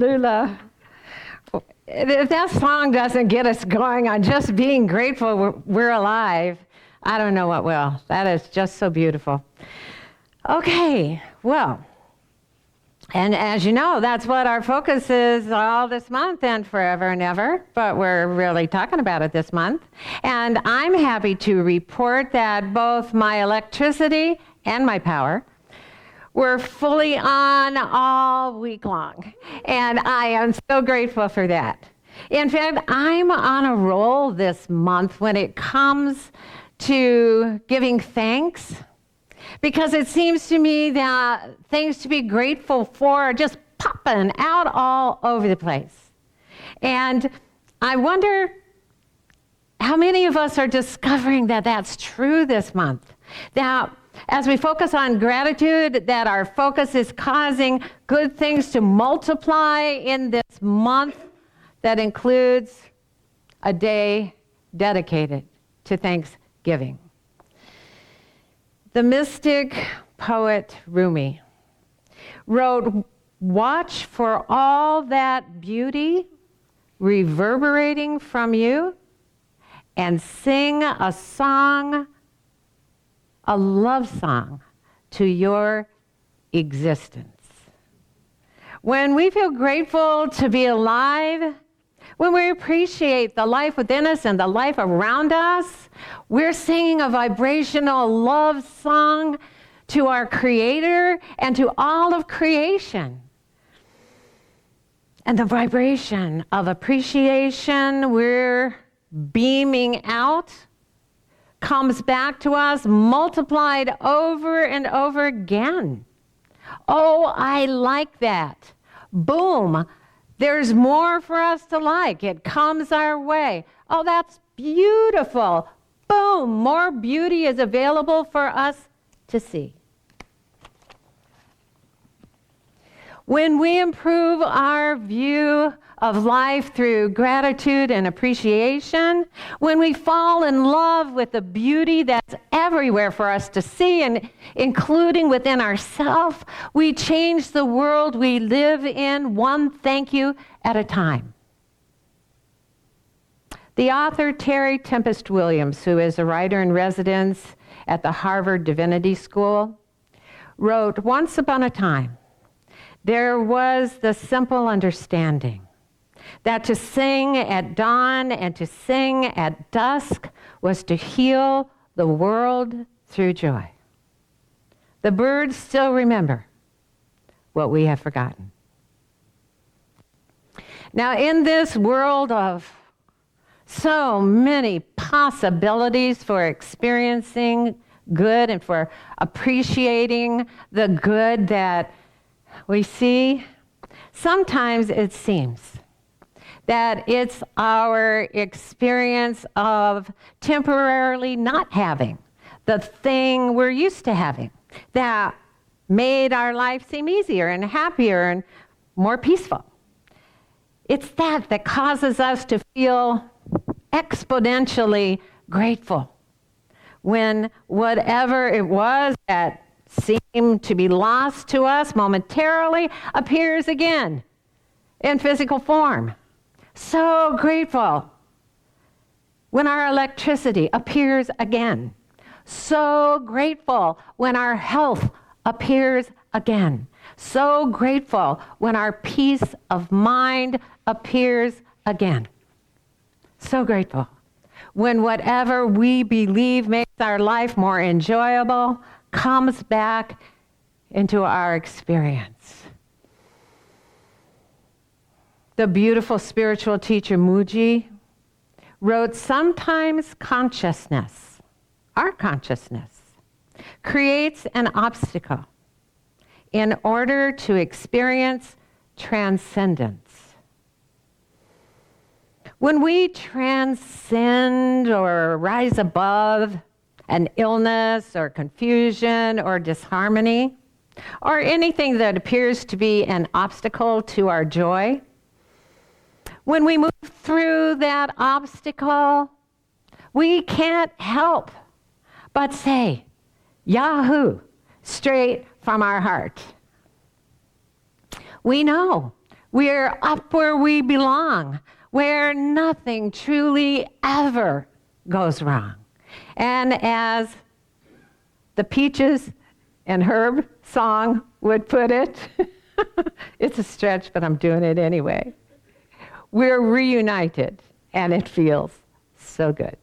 Lula. If that song doesn't get us going on just being grateful we're alive, I don't know what will. That is just so beautiful. Okay, well, and as you know, that's what our focus is all this month and forever and ever, but we're really talking about it this month. And I'm happy to report that both my electricity and my power were fully on all week long. And I am so grateful for that. In fact, I'm on a roll this month when it comes to giving thanks, because it seems to me that things to be grateful for are just popping out all over the place. And I wonder how many of us are discovering that that's true this month. That as we focus on gratitude, that our focus is causing good things to multiply in this month that includes a day dedicated to Thanksgiving. The mystic poet Rumi wrote, "Watch for all that beauty reverberating from you and sing a song, a love song to your existence." When we feel grateful to be alive, when we appreciate the life within us and the life around us, we're singing a vibrational love song to our Creator and to all of creation. And the vibration of appreciation we're beaming out comes back to us multiplied over and over again. Oh, I like that. Boom. There's more for us to like. It comes our way. Oh, that's beautiful. Boom. More beauty is available for us to see. When we improve our view of life through gratitude and appreciation, when we fall in love with the beauty that's everywhere for us to see, and including within ourselves, we change the world we live in one thank you at a time. The author Terry Tempest Williams, who is a writer in residence at the Harvard Divinity School, wrote, "Once upon a time, there was the simple understanding that to sing at dawn and to sing at dusk was to heal the world through joy. The birds still remember what we have forgotten." Now, in this world of so many possibilities for experiencing good and for appreciating the good that we see, sometimes it seems that it's our experience of temporarily not having the thing we're used to having that made our life seem easier and happier and more peaceful. It's that causes us to feel exponentially grateful when whatever it was that seemed to be lost to us momentarily appears again in physical form. So grateful when our electricity appears again. So grateful when our health appears again. So grateful when our peace of mind appears again. So grateful when whatever we believe makes our life more enjoyable comes back into our experience. The beautiful spiritual teacher Mooji wrote, "Sometimes consciousness, our consciousness, creates an obstacle in order to experience transcendence." When we transcend or rise above an illness or confusion or disharmony, or anything that appears to be an obstacle to our joy, when we move through that obstacle, we can't help but say, "Yahoo," straight from our heart. We know We're up where we belong, where nothing truly ever goes wrong. And as the Peaches and Herb song would put it, it's a stretch, but I'm doing it anyway. We're reunited, and it feels so good.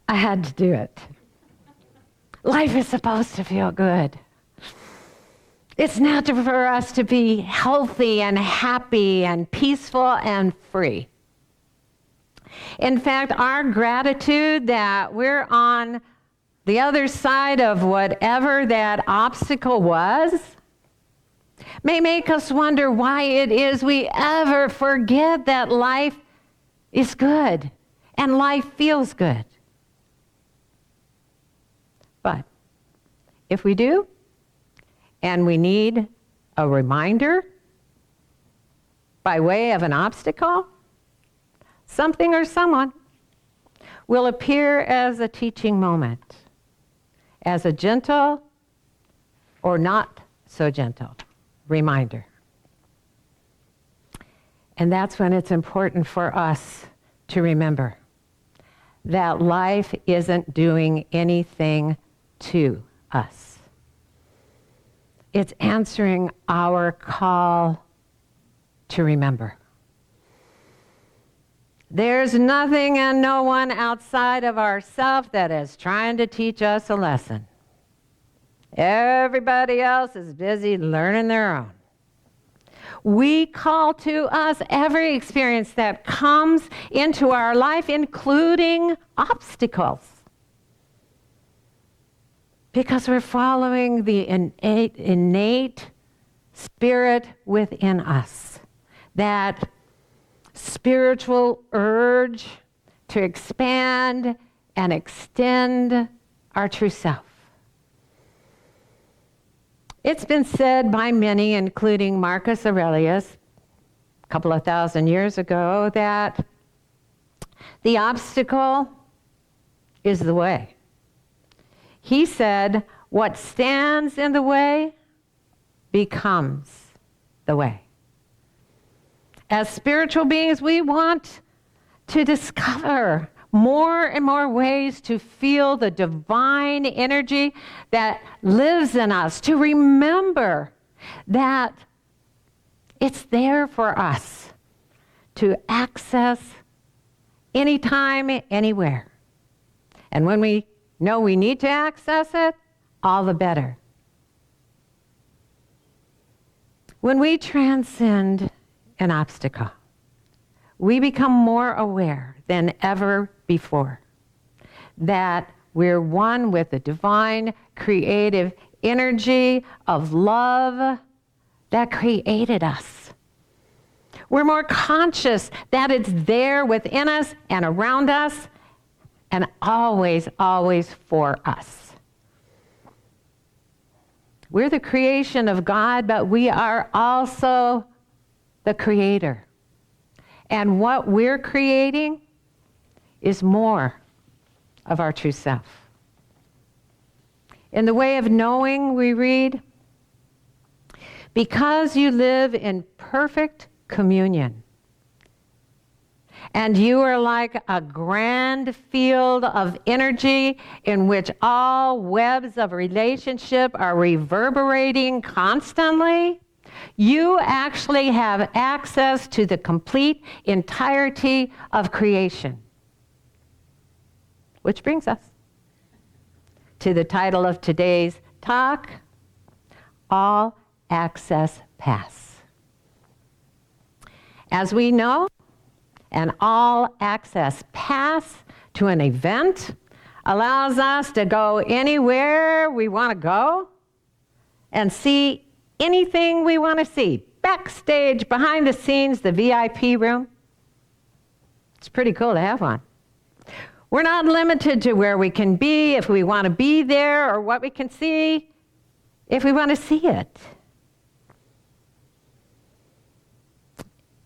I had to do it. Life is supposed to feel good. It's natural for us to be healthy and happy and peaceful and free. In fact, our gratitude that we're on the other side of whatever that obstacle was may make us wonder why it is we ever forget that life is good and life feels good. But if we do, and we need a reminder by way of an obstacle, something or someone will appear as a teaching moment, as a gentle or not so gentle reminder. And that's when it's important for us to remember that life isn't doing anything to us. It's answering our call to remember. There's nothing and no one outside of ourselves that is trying to teach us a lesson. Everybody else is busy learning their own. We call to us every experience that comes into our life, including obstacles, because we're following the innate spirit within us, that spiritual urge to expand and extend our true self. It's been said by many, including Marcus Aurelius, a couple of thousand years ago, that the obstacle is the way. He said, what stands in the way becomes the way. As spiritual beings, we want to discover more and more ways to feel the divine energy that lives in us, to remember that it's there for us to access anytime, anywhere. And when we know we need to access it, all the better. When we transcend an obstacle, we become more aware than ever before that we're one with the divine creative energy of love that created us. We're more conscious that it's there within us and around us and always, always for us. We're the creation of God, but we are also the creator. And what we're creating is more of our true self. In the way of knowing, we read, because you live in perfect communion, and you are like a grand field of energy in which all webs of relationship are reverberating constantly, you actually have access to the complete entirety of creation. Which brings us to the title of today's talk, All Access Pass. As we know, an all-access pass to an event allows us to go anywhere we want to go and see anything we want to see. Backstage, behind the scenes, the VIP room. It's pretty cool to have one. We're not limited to where we can be if we want to be there or what we can see if we want to see it.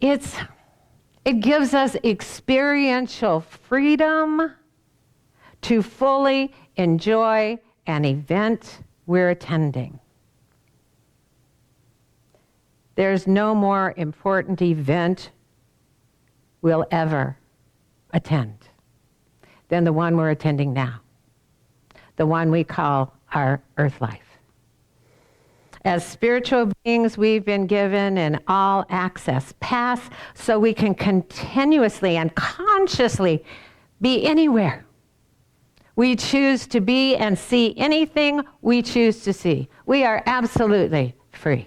It gives us experiential freedom to fully enjoy an event we're attending. There's no more important event we'll ever attend than the one we're attending now, the one we call our earth life. As spiritual beings, we've been given an all-access pass so we can continuously and consciously be anywhere we choose to be and see anything we choose to see. We are absolutely free.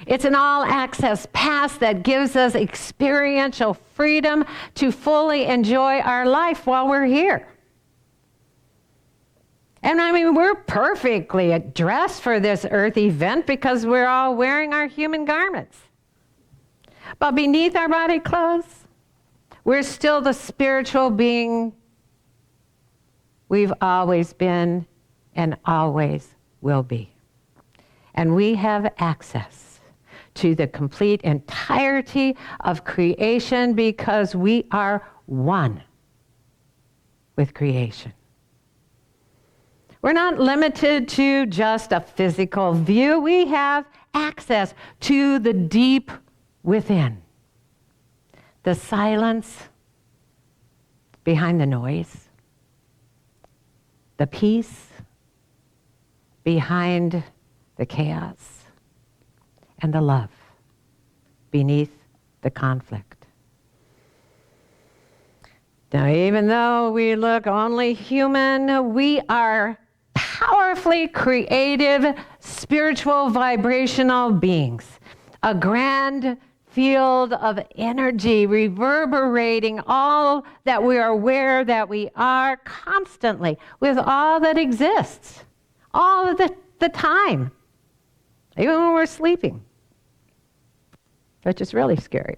It's an all-access pass that gives us experiential freedom to fully enjoy our life while we're here. And I mean, we're perfectly dressed for this earth event because we're all wearing our human garments. But beneath our body clothes, we're still the spiritual being we've always been and always will be. And we have access to the complete entirety of creation because we are one with creation. We're not limited to just a physical view. We have access to the deep within, the silence behind the noise, the peace behind the chaos, and the love beneath the conflict. Now, even though we look only human, we are powerfully creative, spiritual, vibrational beings. A grand field of energy reverberating all that we are aware that we are constantly with all that exists, all of the time, even when we're sleeping, which is really scary.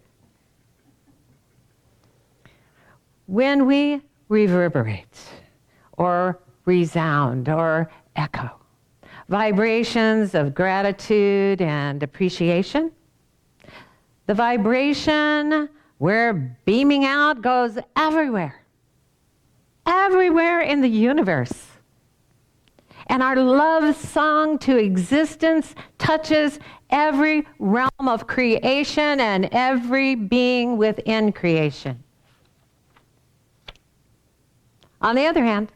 When we reverberate or resound or echo, vibrations of gratitude and appreciation, the vibration we're beaming out goes everywhere in the universe. And our love song to existence touches every realm of creation and every being within creation. On the other hand,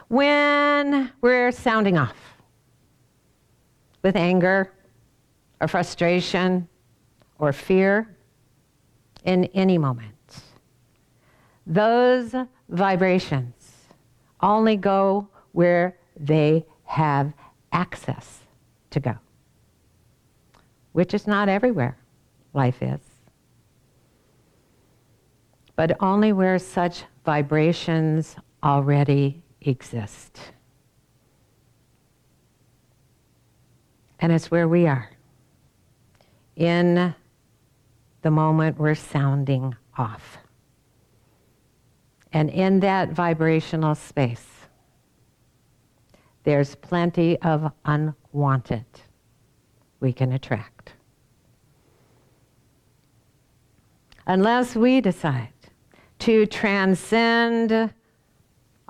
when we're sounding off with anger or frustration or fear in any moment, those vibrations only go where they have access to go, which is not everywhere life is, but only where such vibrations already exist. And it's where we are, in the moment we're sounding off. And in that vibrational space, there's plenty of unwanted we can attract. Unless we decide to transcend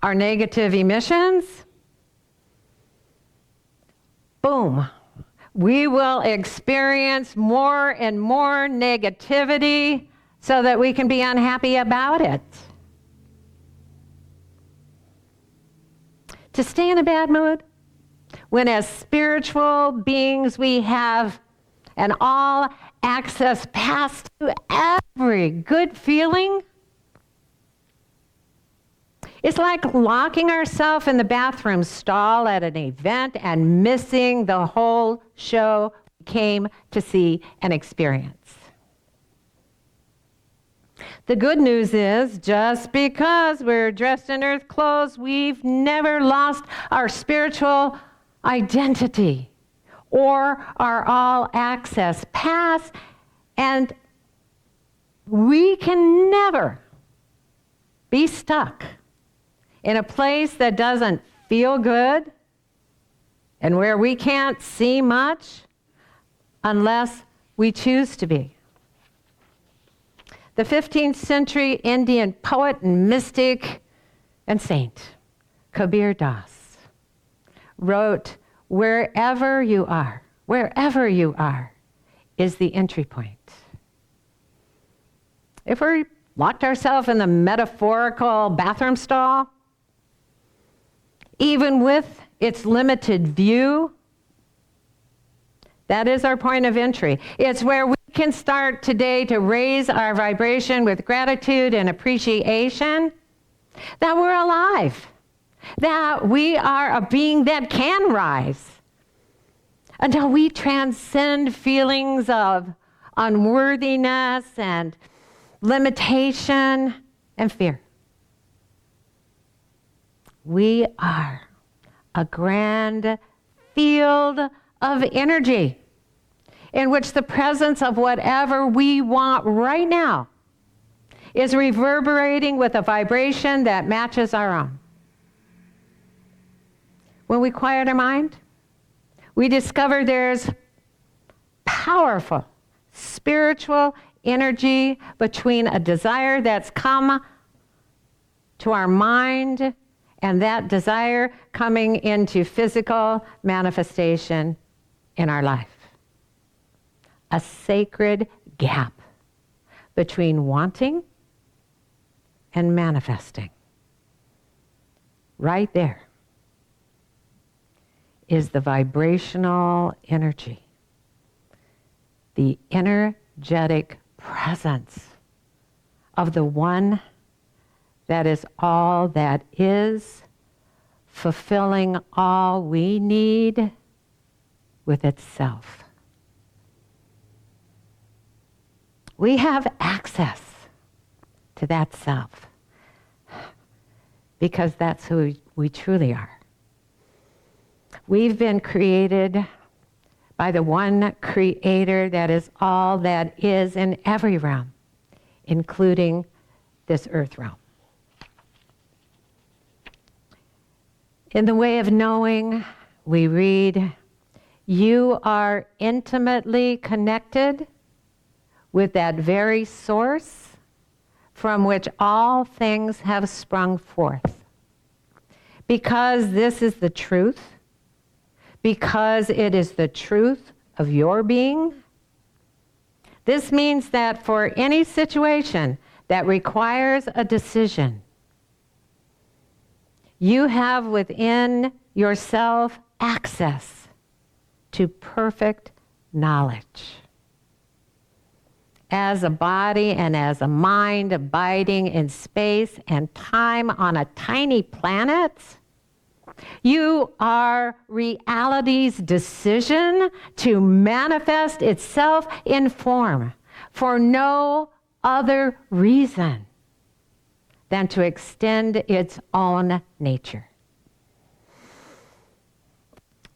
our negative emissions, boom, we will experience more and more negativity so that we can be unhappy about it. To stay in a bad mood, when as spiritual beings we have an all-access pass to every good feeling, it's like locking ourselves in the bathroom stall at an event and missing the whole show we came to see and experience. The good news is, just because we're dressed in earth clothes, we've never lost our spiritual identity or our all-access pass, and we can never be stuck in a place that doesn't feel good and where we can't see much unless we choose to be. The 15th century Indian poet and mystic and saint, Kabir Das, wrote, "Wherever you are, wherever you are, is the entry point. If we locked ourselves in the metaphorical bathroom stall, even with its limited view, that is our point of entry. It's where we can start today to raise our vibration with gratitude and appreciation that we're alive, that we are a being that can rise, until we transcend feelings of unworthiness and limitation and fear. We are a grand field of energy in which the presence of whatever we want right now is reverberating with a vibration that matches our own. When we quiet our mind, we discover there's powerful spiritual energy between a desire that's come to our mind and that desire coming into physical manifestation in our life. A sacred gap between wanting and manifesting. Right there is the vibrational energy, the energetic presence of the one that is all that is, fulfilling all we need with itself. We have access to that self because that's who we truly are. We've been created by the one creator that is all that is in every realm, including this earth realm. In the way of knowing, we read, you are intimately connected with that very source from which all things have sprung forth. Because this is the truth, because it is the truth of your being, this means that for any situation that requires a decision, you have within yourself access to perfect knowledge. As a body and as a mind abiding in space and time on a tiny planet, you are reality's decision to manifest itself in form for no other reason than to extend its own nature.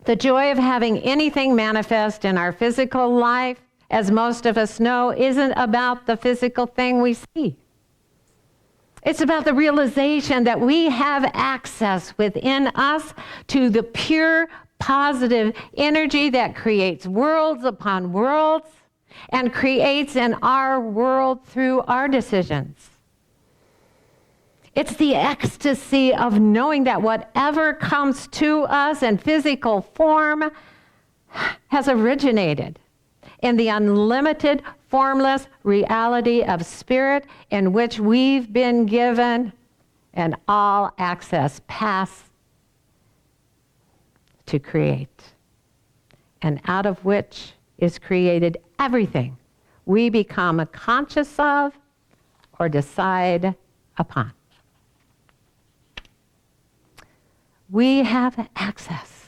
The joy of having anything manifest in our physical life, as most of us know, isn't about the physical thing we see. It's about the realization that we have access within us to the pure, positive energy that creates worlds upon worlds and creates in our world through our decisions. It's the ecstasy of knowing that whatever comes to us in physical form has originated in the unlimited, formless reality of spirit in which we've been given an all-access pass to create, and out of which is created everything we become conscious of or decide upon. We have access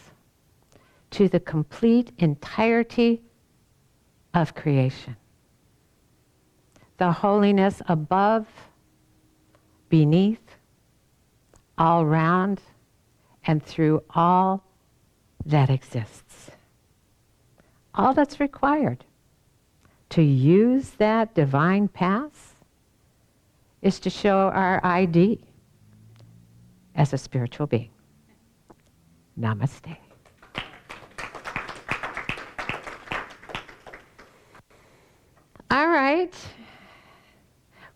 to the complete entirety of creation. The holiness above, beneath, all around, and through all that exists. All that's required to use that divine path is to show our ID as a spiritual being. Namaste. All right.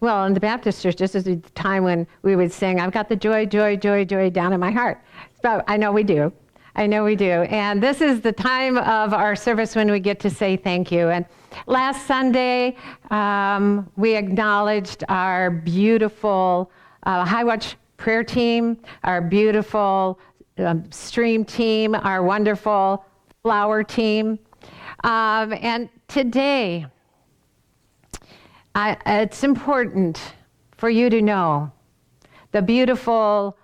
Well, in the Baptist church, this is the time when we would sing, I've got the joy, joy, joy, joy down in my heart. So I know we do. I know we do. And this is the time of our service when we get to say thank you. And last Sunday, we acknowledged our beautiful High Watch prayer team, our beautiful stream team, our wonderful flower team. And today, it's important for you to know the beautiful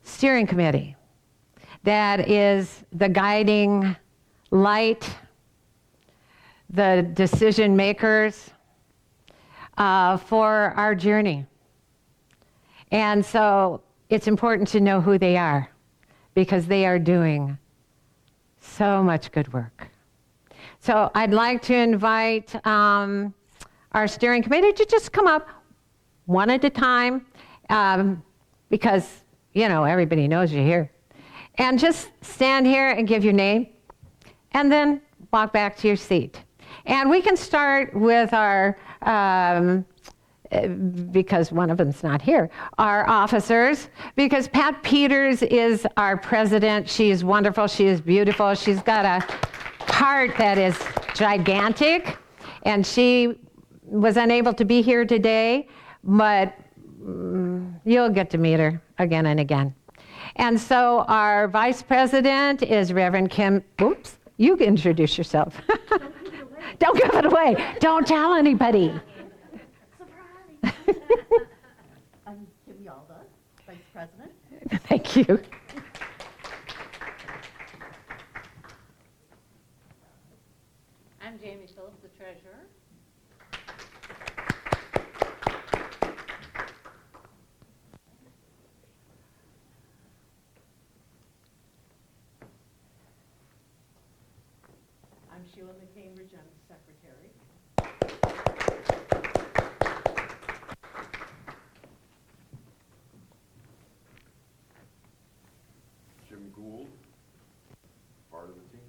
steering committee that is the guiding light, the decision makers for our journey. And so it's important to know who they are because they are doing so much good work. So I'd like to invite our steering committee to just come up one at a time because, you know, everybody knows you're here. And just stand here and give your name and then walk back to your seat. And we can start with our, because one of them's not here, our officers, because Pat Peters is our president. She is wonderful. She is beautiful. She's got a heart that is gigantic, and she was unable to be here today, but you'll get to meet her again and again. And so our vice president is Reverend Kim. Oops, you introduce yourself. Don't give it away. Don't tell anybody. Surprise! I'm Kim Yalda, Vice President. Thank you. I'm Jamie Phillips, the treasurer. I'm Sheila McCambridge, I'm the secretary. Jim Gould, part of the team.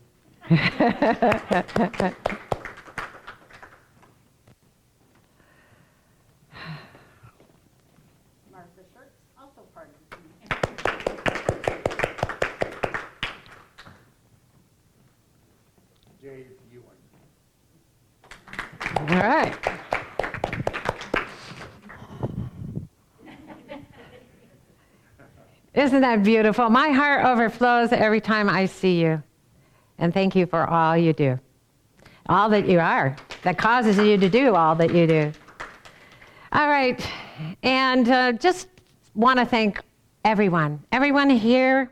Martha Schertz, also part of the team. Dave Ewan. All right. Isn't that beautiful? My heart overflows every time I see you. And thank you for all you do. All that you are, that causes you to do all that you do. All right. And just want to thank everyone here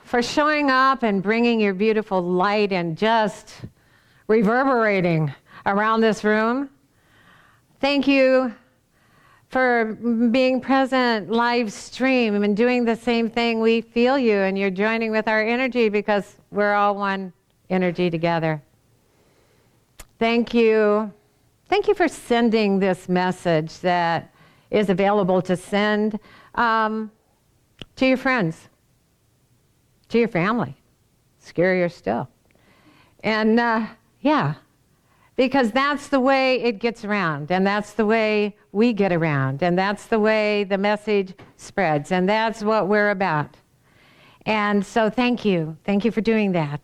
for showing up and bringing your beautiful light and just reverberating around this room. Thank you for being present live stream and doing the same thing. We feel you and you're joining with our energy because we're all one energy together. Thank you. Thank you for sending this message that is available to send to your friends, to your family. Scarier still. And yeah, because that's the way it gets around, and that's the way we get around, and that's the way the message spreads, and that's what we're about. And so thank you. Thank you for doing that.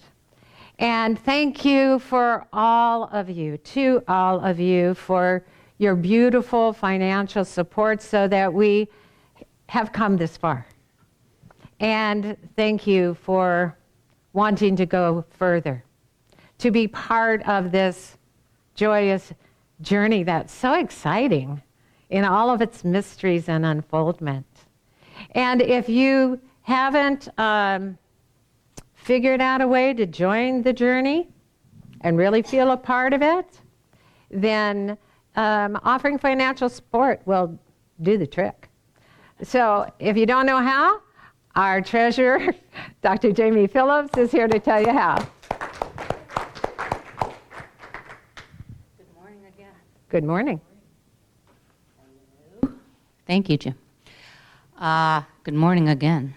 And thank you for all of you, to all of you, for your beautiful financial support so that we have come this far. And thank you for wanting to go further, to be part of this joyous journey that's so exciting in all of its mysteries and unfoldment. And if you haven't figured out a way to join the journey and really feel a part of it, then offering financial support will do the trick. So if you don't know how, our treasurer, Dr. Jamie Phillips, is here to tell you how. Good morning again. Good morning. Thank you, Jim. Good morning again.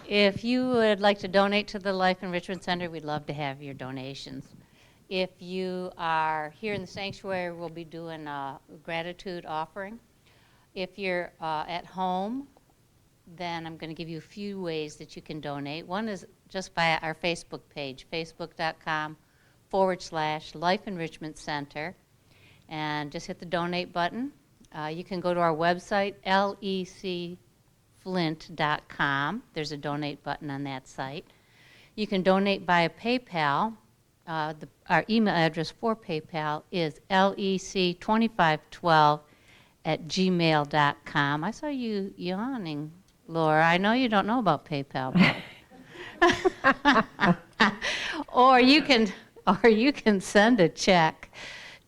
If you would like to donate to the Life Enrichment Center, we'd love to have your donations. If you are here in the sanctuary, we'll be doing a gratitude offering. If you're at home, then I'm going to give you a few ways that you can donate. One is just via our Facebook page, facebook.com/Life Enrichment Center, and just hit the donate button. You can go to our website, lecflint.com. There's a donate button on that site. You can donate via PayPal. Our email address for PayPal is lec2512@gmail.com. I saw you yawning, Laura. I know you don't know about PayPal. Or you can send a check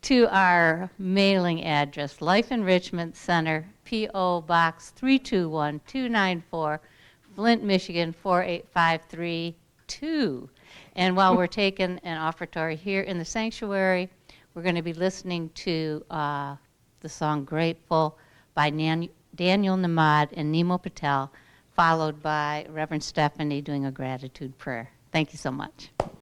to our mailing address, Life Enrichment Center, P.O. Box 321294, Flint, Michigan 48532. And while we're taking an offertory here in the sanctuary, we're going to be listening to the song Grateful by Daniel Namad and Nemo Patel, followed by Reverend Stephanie doing a gratitude prayer. Thank you so much.